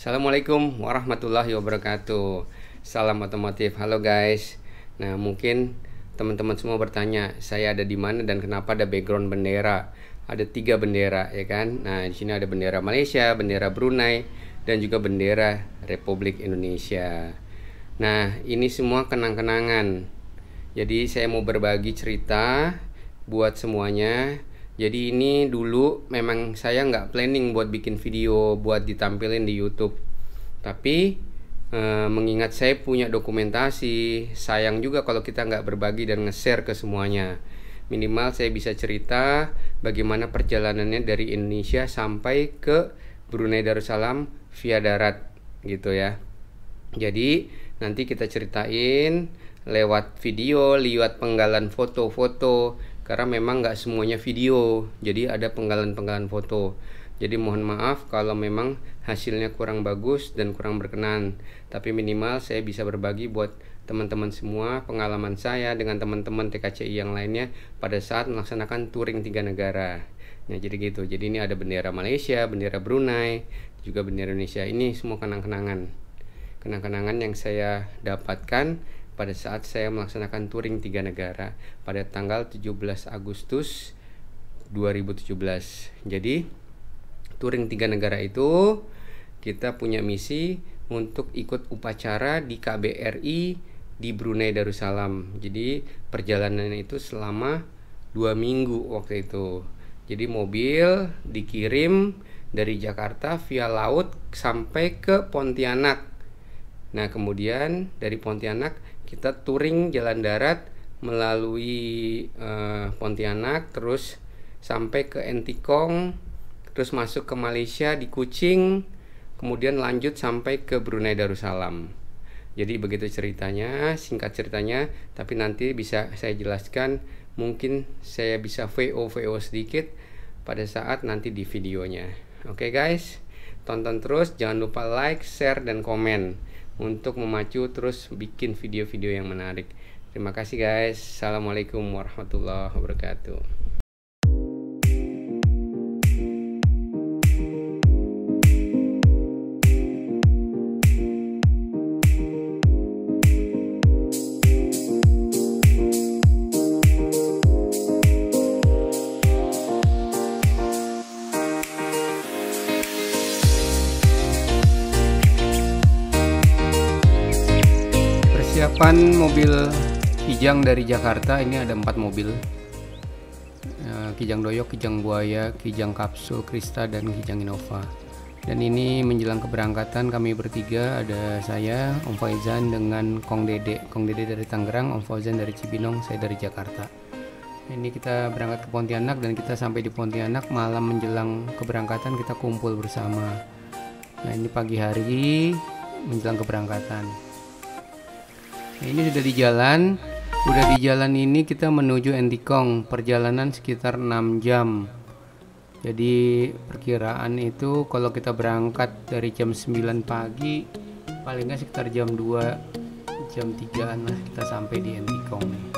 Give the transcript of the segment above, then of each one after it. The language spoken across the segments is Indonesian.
Assalamualaikum warahmatullahi wabarakatuh. Salam otomotif. Halo guys. Nah, mungkin teman-teman semua bertanya, saya ada di mana dan kenapa ada background bendera? Ada 3 bendera, ya kan? Nah, di sini ada bendera Malaysia, bendera Brunei, dan juga bendera Republik Indonesia. Nah, ini semua kenang-kenangan. Jadi saya mau berbagi cerita buat semuanya. Jadi ini dulu memang saya nggak planning buat bikin video buat ditampilin di YouTube. Tapi mengingat saya punya dokumentasi, sayang juga kalau kita nggak berbagi dan nge-share ke semuanya. Minimal saya bisa cerita bagaimana perjalanannya dari Indonesia sampai ke Brunei Darussalam via darat gitu ya. Jadi nanti kita ceritain lewat video, lewat penggalan foto-foto. Karena memang nggak semuanya video, jadi ada penggalan-penggalan foto. Jadi mohon maaf kalau memang hasilnya kurang bagus dan kurang berkenan. Tapi minimal saya bisa berbagi buat teman-teman semua pengalaman saya dengan teman-teman TKCI yang lainnya pada saat melaksanakan touring 3 negara. Nah jadi gitu. Jadi ini ada bendera Malaysia, bendera Brunei, juga bendera Indonesia. Ini semua kenang-kenangan. Kenang-kenangan yang saya dapatkan pada saat saya melaksanakan touring 3 negara pada tanggal 17 Agustus 2017. Jadi touring 3 negara itu kita punya misi untuk ikut upacara di KBRI di Brunei Darussalam. Jadi perjalanan itu selama 2 minggu waktu itu. Jadi mobil dikirim dari Jakarta via laut sampai ke Pontianak. Nah kemudian dari Pontianak kita touring jalan darat melalui Pontianak, terus sampai ke Entikong, terus masuk ke Malaysia di Kuching, kemudian lanjut sampai ke Brunei Darussalam. Jadi begitu ceritanya, singkat ceritanya, tapi nanti bisa saya jelaskan, mungkin saya bisa VO sedikit pada saat nanti di videonya. Oke guys, tonton terus, jangan lupa like, share, dan komen untuk memacu terus bikin video-video yang menarik. Terima kasih guys. Assalamualaikum warahmatullahi wabarakatuh. Persiapan mobil Kijang dari Jakarta, ini ada 4 mobil, Kijang Doyok, Kijang Buaya, Kijang Kapsul, Krista, dan Kijang Innova. Dan ini menjelang keberangkatan kami bertiga, ada saya, Om Faizan, dengan Kong Dede. Kong Dede dari Tangerang, Om Faizan dari Cibinong, saya dari Jakarta. Ini kita berangkat ke Pontianak dan kita sampai di Pontianak malam menjelang keberangkatan kita kumpul bersama. Nah ini pagi hari menjelang keberangkatan. Nah, ini sudah di jalan ini kita menuju Entikong, perjalanan sekitar 6 jam. Jadi perkiraan itu kalau kita berangkat dari jam 9 pagi, paling nggak sekitar jam 2, jam 3-an lah kita sampai di Entikong nih.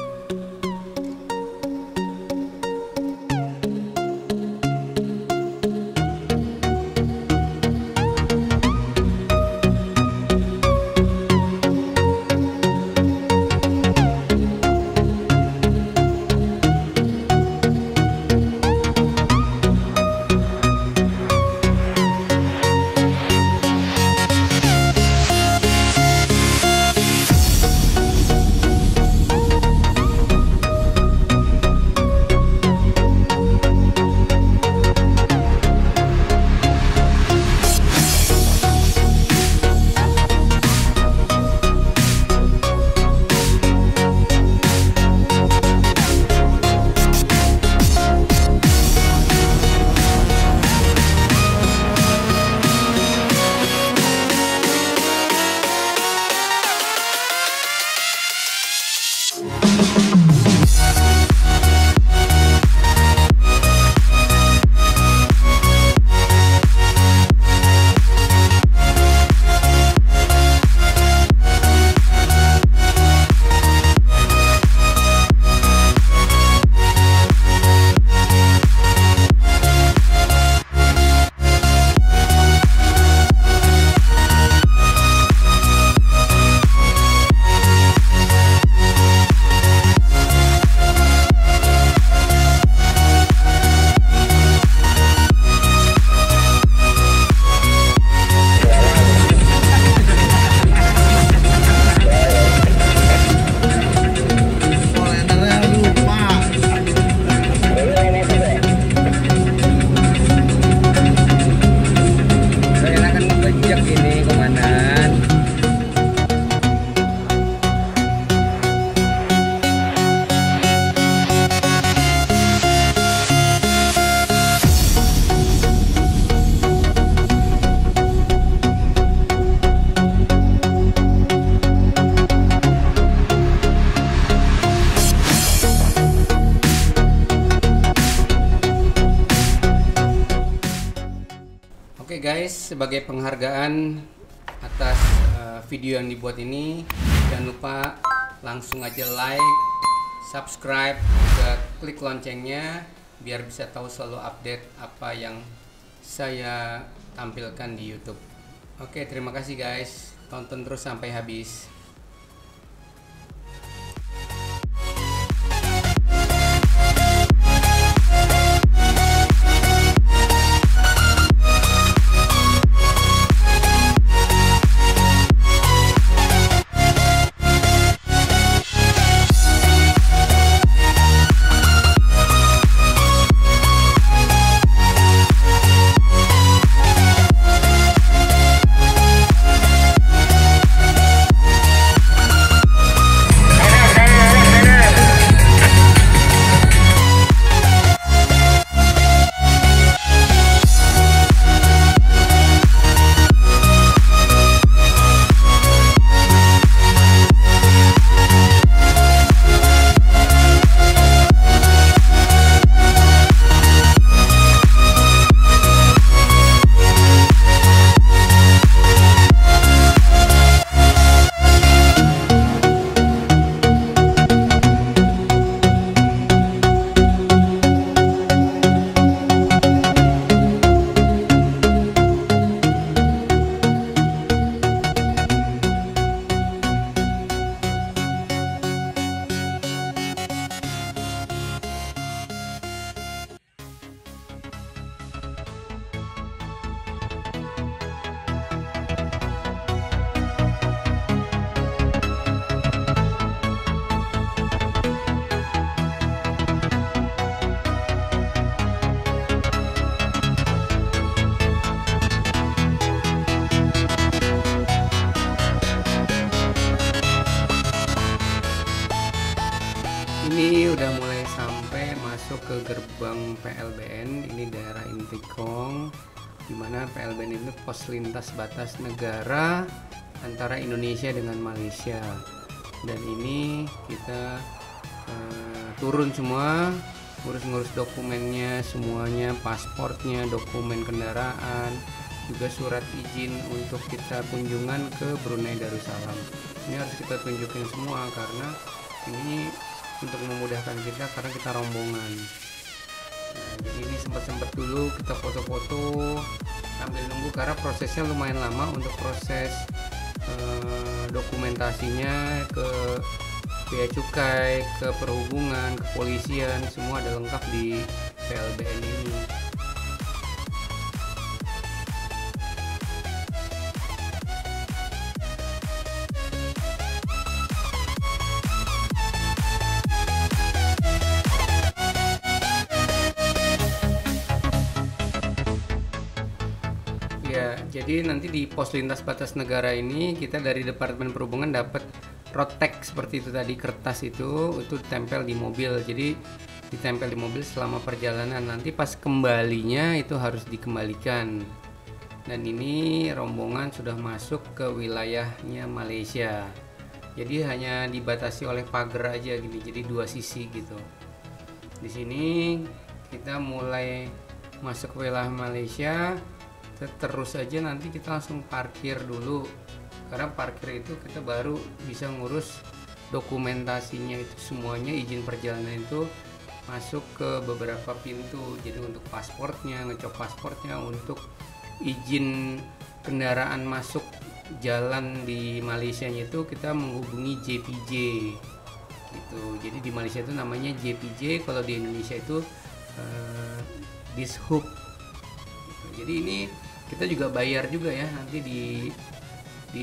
sebagai penghargaan atas video yang dibuat ini, jangan lupa langsung aja like, subscribe, juga klik loncengnya biar bisa tahu selalu update apa yang saya tampilkan di YouTube. Oke, terima kasih guys. Tonton terus sampai habis. Ini udah mulai sampai masuk ke gerbang PLBN. Ini daerah Intikong, dimana PLBN itu pos lintas batas negara antara Indonesia dengan Malaysia. Dan ini kita turun semua, ngurus-ngurus dokumennya semuanya, pasportnya, dokumen kendaraan, juga surat izin untuk kita kunjungan ke Brunei Darussalam. Ini harus kita tunjukin semua karena ini untuk memudahkan kita karena kita rombongan. Nah, jadi ini sempat dulu kita foto-foto sambil nunggu karena prosesnya lumayan lama untuk proses dokumentasinya ke bea cukai, ke perhubungan, kepolisian, semua ada lengkap di PLBN ini. Ya, jadi nanti di pos lintas batas negara ini kita dari Departemen Perhubungan dapat road tag seperti itu tadi, kertas itu ditempel di mobil. Jadi ditempel di mobil selama perjalanan, nanti pas kembalinya itu harus dikembalikan. Dan ini rombongan sudah masuk ke wilayahnya Malaysia. Jadi hanya dibatasi oleh pagar aja gini, jadi dua sisi gitu. Di sini kita mulai masuk ke wilayah Malaysia. Terus aja nanti kita langsung parkir dulu, karena parkir itu kita baru bisa ngurus dokumentasinya itu semuanya. Izin perjalanan itu masuk ke beberapa pintu, jadi untuk pasportnya, ngecop pasportnya, untuk izin kendaraan masuk jalan di Malaysia itu kita menghubungi JPJ gitu. Jadi di Malaysia itu namanya JPJ, kalau di Indonesia itu Dishub gitu. Jadi ini kita juga bayar juga ya, nanti di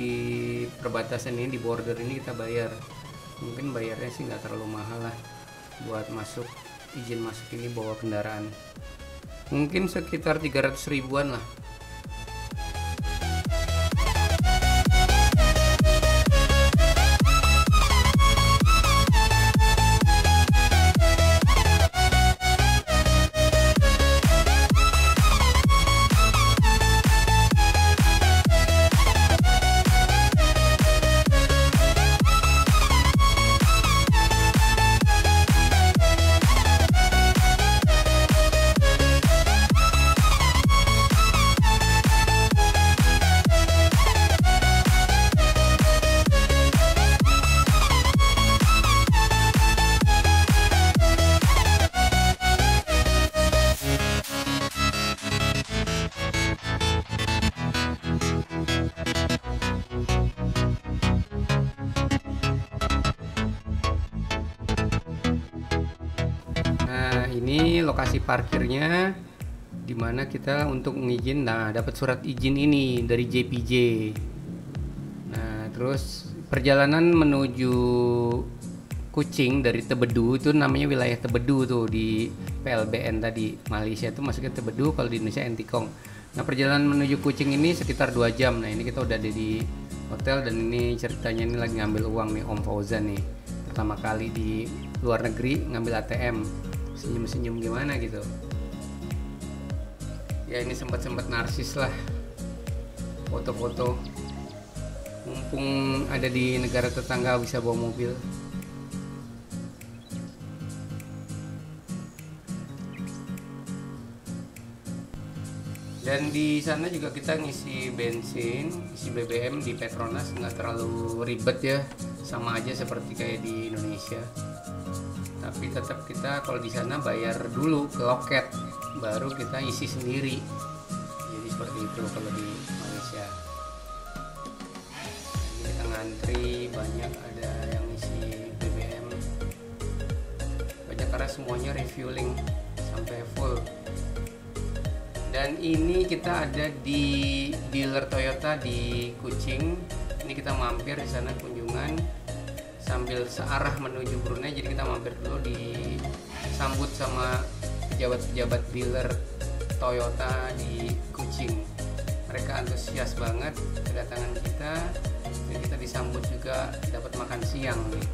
perbatasan ini, di border ini kita bayar. Mungkin bayarnya sih nggak terlalu mahal lah buat masuk, izin masuk ini bawa kendaraan. Mungkin sekitar 300 ribuan lah. lokasi parkirnya, dimana kita untuk ngizin. Nah, dapat surat izin ini dari JPJ. Nah, terus perjalanan menuju Kuching dari Tebedu, itu namanya wilayah Tebedu tuh di PLBN tadi. Malaysia itu masuknya Tebedu, kalau di Indonesia Entikong. Nah, perjalanan menuju Kuching ini sekitar 2 jam. Nah, ini kita udah ada di hotel, dan ini ceritanya ini lagi ngambil uang nih Om Fauzan nih. Pertama kali di luar negeri ngambil ATM. Senyum-senyum gimana gitu. Ya, ini sempat narsis lah. Foto-foto. Mumpung ada di negara tetangga bisa bawa mobil. Dan di sana juga kita ngisi bensin, isi BBM di Petronas, nggak terlalu ribet ya, sama aja seperti kayak di Indonesia. Tapi tetap kita kalau di sana bayar dulu ke loket, baru kita isi sendiri. Jadi seperti itu kalau di Malaysia. Ini kita ngantri, banyak ada yang isi BBM. Banyak karena semuanya refueling sampai full. Dan ini kita ada di dealer Toyota di Kuching. Ini kita mampir di sana kunjungan sambil searah menuju Brunei. Jadi kita mampir dulu, disambut sama pejabat-pejabat dealer Toyota di Kuching. Mereka antusias banget kedatangan kita. Dan kita disambut juga, dapat makan siang nih.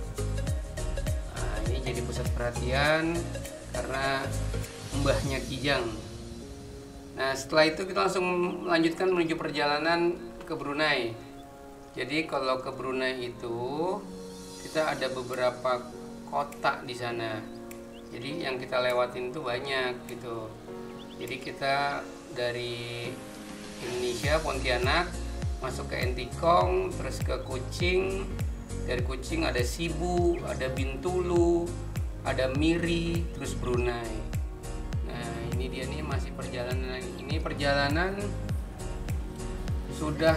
Nah, ini jadi pusat perhatian karena mbahnya Kijang. Nah, setelah itu kita langsung melanjutkan menuju perjalanan ke Brunei. Jadi kalau ke Brunei itu kita ada beberapa kota di sana. Jadi yang kita lewatin tuh banyak gitu. Jadi kita dari Indonesia, Pontianak, masuk ke Entikong, terus ke Kuching. Dari Kuching ada Sibu, ada Bintulu, ada Miri, terus Brunei. Ini dia nih masih perjalanan. Ini perjalanan sudah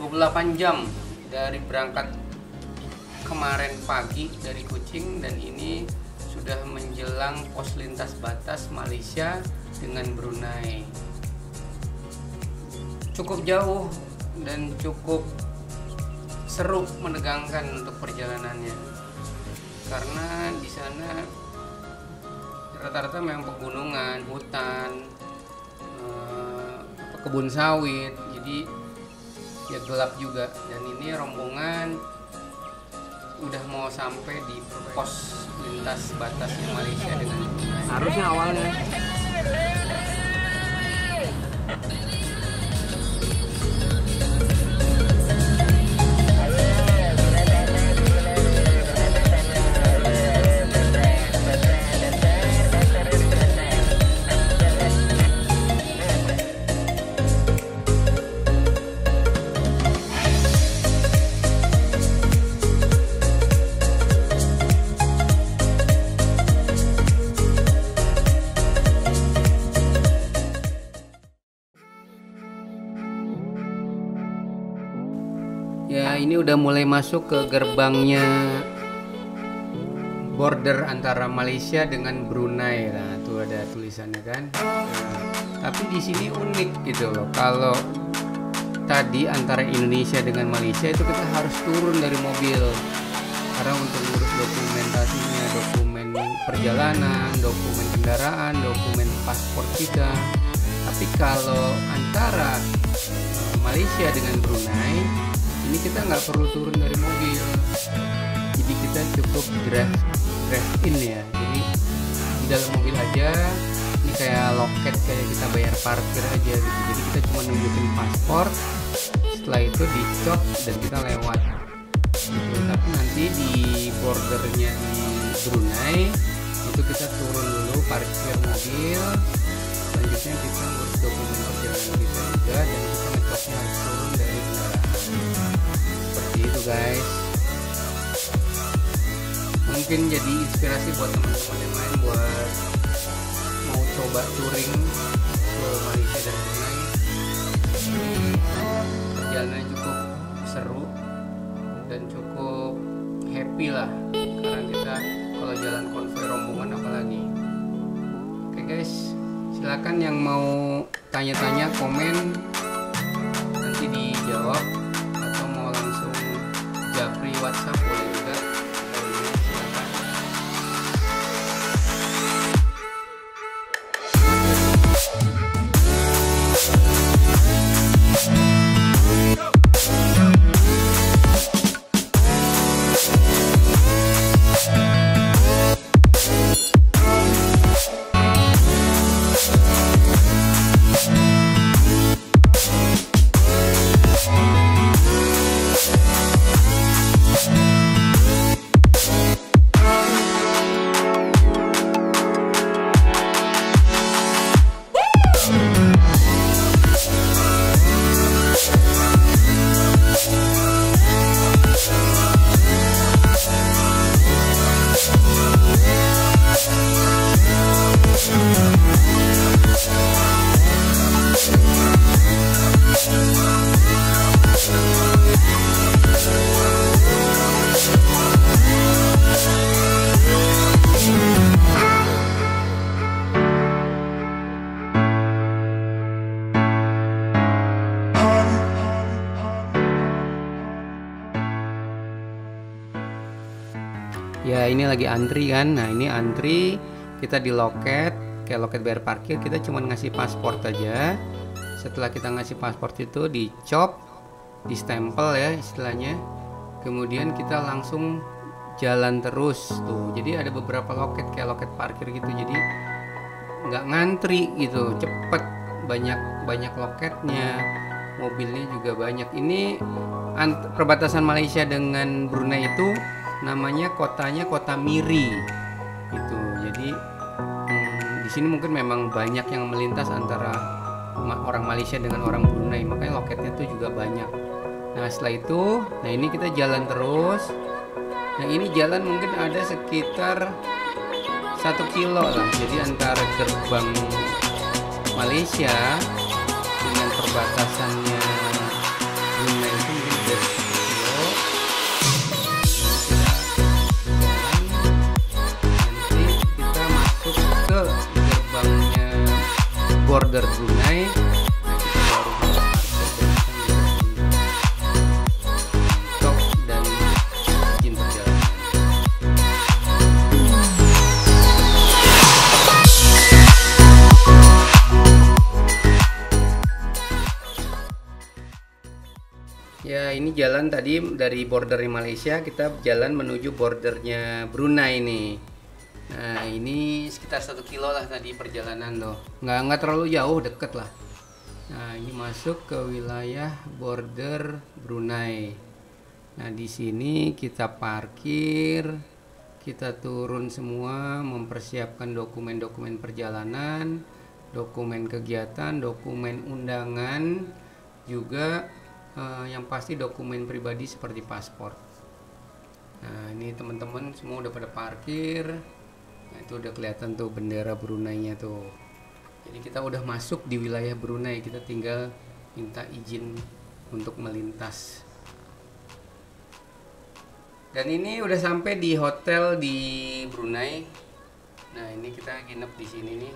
28 jam dari berangkat kemarin pagi dari Kuching, dan ini sudah menjelang pos lintas batas Malaysia dengan Brunei. Cukup jauh dan cukup seru, menegangkan untuk perjalanannya karena di sana rata-rata memang pegunungan, hutan, kebun sawit, jadi ya gelap juga. Dan ini rombongan udah mau sampai di pos lintas batasnya Malaysia dengan Brunei. Harusnya awalnya. Ya, ini udah mulai masuk ke gerbangnya border antara Malaysia dengan Brunei. Nah, tuh ada tulisannya kan. Nah, tapi di sini unik gitu loh. Kalau tadi antara Indonesia dengan Malaysia itu kita harus turun dari mobil karena untuk ngurus dokumentasinya, dokumen perjalanan, dokumen kendaraan, dokumen paspor kita. Tapi kalau antara Malaysia dengan Brunei, ini kita nggak perlu turun dari mobil, jadi kita cukup drive in ya. Jadi di dalam mobil aja, ini kayak loket, kayak kita bayar parkir aja gitu. Jadi kita cuma nunjukin paspor, setelah itu dicop dan kita lewat gitu. Tapi nanti di bordernya di Brunei itu kita turun dulu, parkir mobil, selanjutnya kita ngurus dokumen perjalanan kita juga, dan kita ngecopnya harus turun dari kendaraan. Seperti itu guys. Mungkin jadi inspirasi buat teman-teman yang lain buat mau coba touring ke Malaysia dan Brunei. Perjalanannya cukup seru dan cukup happy lah, karena kita kalau jalan konvoy rombongan apalagi. silakan yang mau tanya-tanya, komen, nanti dijawab, atau mau langsung japri WhatsApp boleh juga. Silakan. Ya, ini lagi antri kan. Nah, ini antri, kita di loket, kayak loket bayar parkir, kita cuma ngasih paspor aja. Setelah kita ngasih paspor itu dicop, di stempel ya istilahnya. Kemudian kita langsung jalan terus tuh. Jadi ada beberapa loket kayak loket parkir gitu. Jadi nggak ngantri gitu, cepet, banyak loketnya, mobilnya juga banyak. Ini perbatasan Malaysia dengan Brunei itu namanya kotanya Kota Miri gitu. Jadi di sini mungkin memang banyak yang melintas antara orang Malaysia dengan orang Brunei, makanya loketnya tuh juga banyak. Nah, setelah itu, nah ini kita jalan terus. Nah, ini jalan mungkin ada sekitar 1 kilo lah. Jadi antara gerbang Malaysia dengan perbatasannya Brunei itu mungkin ada 1 kilo. Nanti kita masuk ke gerbangnya border Brunei. Ya, ini jalan tadi dari border Malaysia, kita jalan menuju bordernya Brunei nih. Nah, ini sekitar 1 kilo lah tadi perjalanan loh. Nggak terlalu jauh, deket lah. Nah, ini masuk ke wilayah border Brunei. Nah, di sini kita parkir, kita turun semua, mempersiapkan dokumen-dokumen perjalanan, dokumen kegiatan, dokumen undangan, juga yang pasti dokumen pribadi seperti paspor. Nah, ini teman-teman semua udah pada parkir. Nah, itu udah kelihatan tuh bendera Brunei-nya tuh. Jadi kita udah masuk di wilayah Brunei, kita tinggal minta izin untuk melintas. Dan ini udah sampai di hotel di Brunei. Nah, ini kita nginep di sini nih,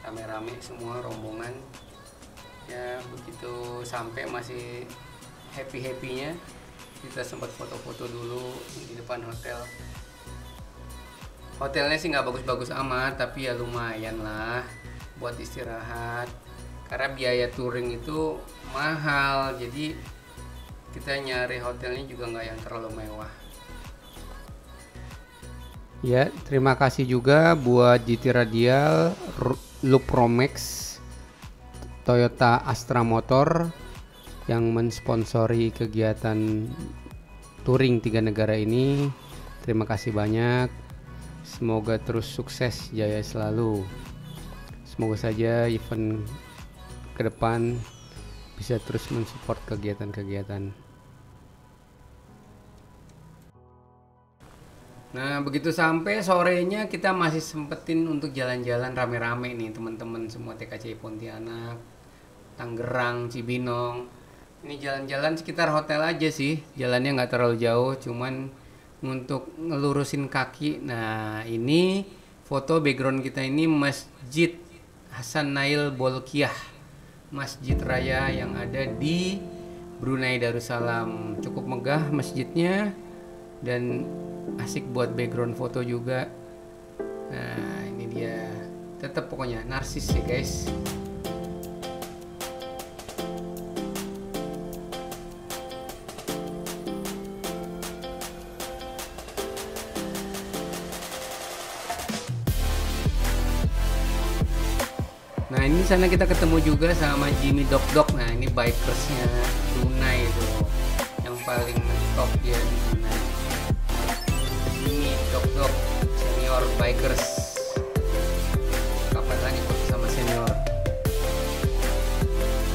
rame-rame semua rombongan. Ya, begitu sampai masih happy-happynya, kita sempat foto-foto dulu di depan hotel. Hotelnya sih nggak bagus-bagus amat, tapi ya lumayan lah buat istirahat. Karena biaya touring itu mahal, jadi kita nyari hotelnya juga nggak yang terlalu mewah. Ya, terima kasih juga buat GT Radial, Loop Promax, Toyota Astra Motor yang mensponsori kegiatan touring 3 negara ini. Terima kasih banyak. Semoga terus sukses, jaya selalu. Semoga saja event ke depan bisa terus mensupport kegiatan-kegiatan. Nah, begitu sampai sorenya kita masih sempetin untuk jalan-jalan rame-rame nih teman-teman semua TKCI Pontianak, Tangerang, Cibinong. Ini jalan-jalan sekitar hotel aja sih, jalannya nggak terlalu jauh, cuman untuk ngelurusin kaki. Nah, ini foto background kita ini masjid Hasan Nail Bolkiah, Masjid Raya yang ada di Brunei Darussalam. Cukup megah masjidnya dan asik buat background foto juga. Nah, ini dia. Tetap pokoknya narsis ya guys. Nah, ini sana kita ketemu juga sama Jimmy Dok Dok. Nah, ini bikersnya Brunei itu, yang paling top dia di Brunei. Jimmy Dok Dok, senior bikers. Kapan lagi ikut sama senior?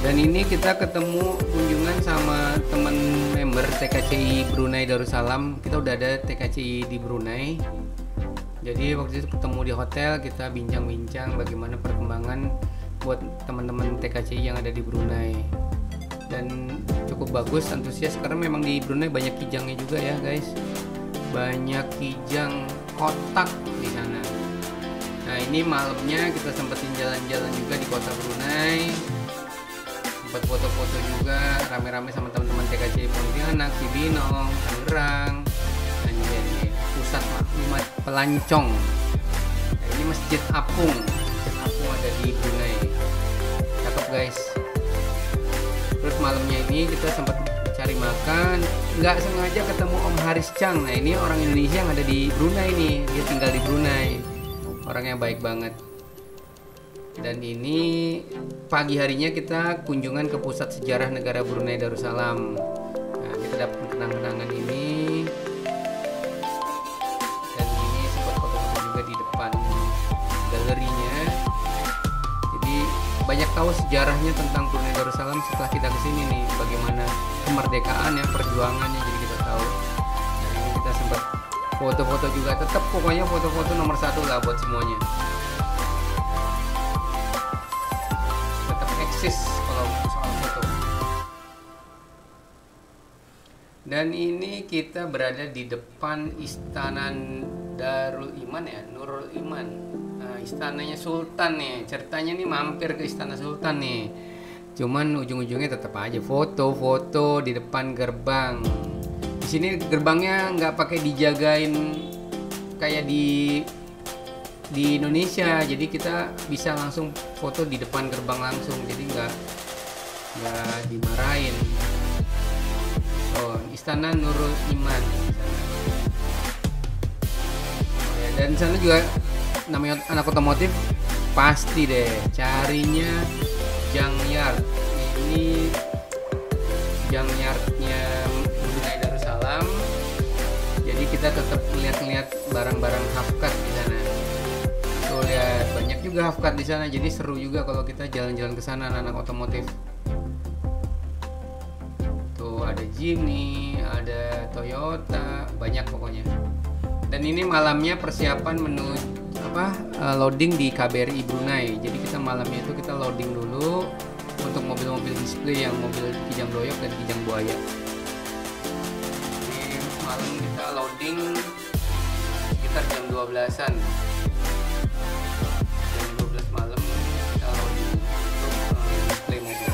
Dan ini kita ketemu kunjungan sama teman member TKCI Brunei Darussalam. Kita udah ada TKCI di Brunei. Jadi waktu itu ketemu di hotel, kita bincang-bincang bagaimana perkembangan buat teman-teman TKCI yang ada di Brunei. Dan cukup bagus, antusias, karena memang di Brunei banyak kijangnya juga ya guys. Banyak kijang kotak di sana. Nah, ini malamnya kita sempetin jalan-jalan juga di kota Brunei. Sempat foto-foto juga rame-rame sama teman-teman TKCI Pontianak, Cibinong, Tangerang. Ini pusat maklumat pelancong. Nah, ini Masjid Apung. Masjid Apung ada di Brunei. Cakep guys. Terus malamnya ini kita sempat cari makan. Nggak sengaja ketemu Om Haris Chang. Nah, ini orang Indonesia yang ada di Brunei nih. Dia tinggal di Brunei. Orangnya baik banget. Dan ini pagi harinya kita kunjungan ke pusat sejarah negara Brunei Darussalam. Nah, kita dapat kenang-kenangan ini. Galerinya. Jadi banyak tahu sejarahnya tentang Brunei Darussalam setelah kita kesini nih, bagaimana kemerdekaan ya, perjuangannya, jadi kita tahu. Nah, ini kita sempat foto-foto juga. Tetap pokoknya foto-foto nomor satu lah buat semuanya. Tetap eksis kalau soal foto. Dan ini kita berada di depan Istana Darul Iman ya, Nurul Iman. Nah, istananya Sultan nih. Ceritanya nih mampir ke Istana Sultan nih. Cuman ujung-ujungnya tetap aja foto-foto di depan gerbang. Di sini gerbangnya nggak pakai dijagain kayak di Indonesia. Jadi kita bisa langsung foto di depan gerbang langsung. Jadi nggak dimarahin. Oh, Istana Nurul Iman. Dan sana juga namanya anak otomotif pasti deh carinya Junkyard. Ini Junkyardnya Brunei Darussalam. Jadi kita tetap lihat-lihat barang-barang Hafkat di sana. Tuh lihat, banyak juga Hafkat di sana. Jadi seru juga kalau kita jalan-jalan ke sana anak otomotif. Tuh ada Jimny, ada Toyota, banyak pokoknya. Dan ini malamnya persiapan menuju loading di KBRI Brunei. Jadi kita malamnya itu kita loading dulu untuk mobil-mobil display yang mobil kijang doyok dan kijang buaya. Ini malam kita loading sekitar jam 12-an. Jam 12 malam kita loading untuk display mobil.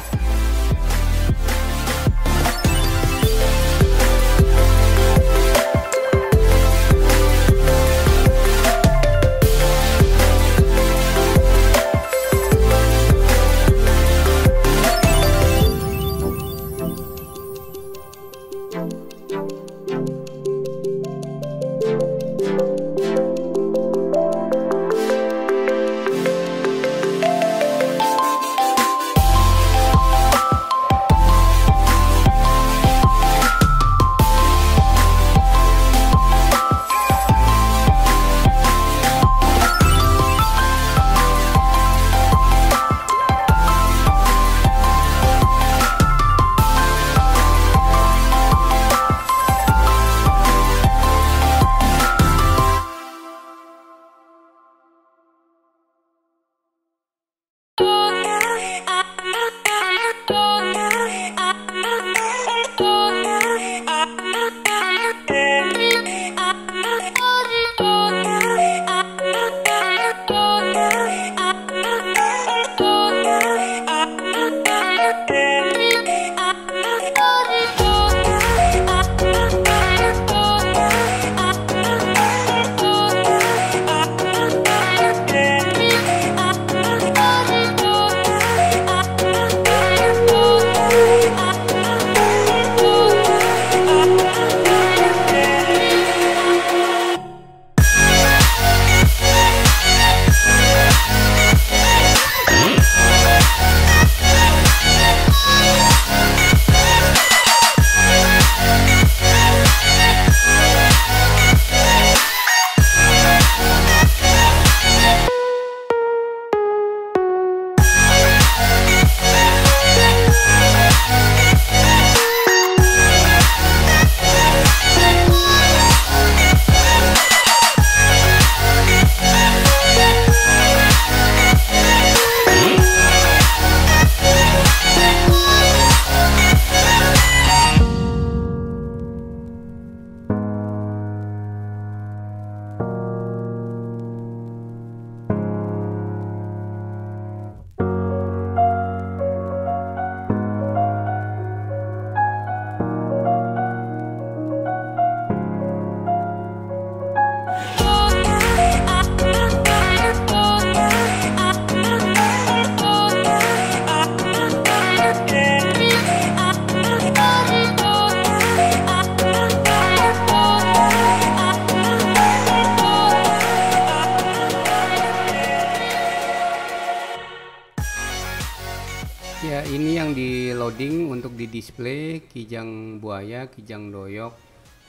untuk di display Kijang buaya, Kijang doyok,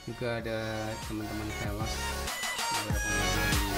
juga ada teman-teman velos, beberapa mobil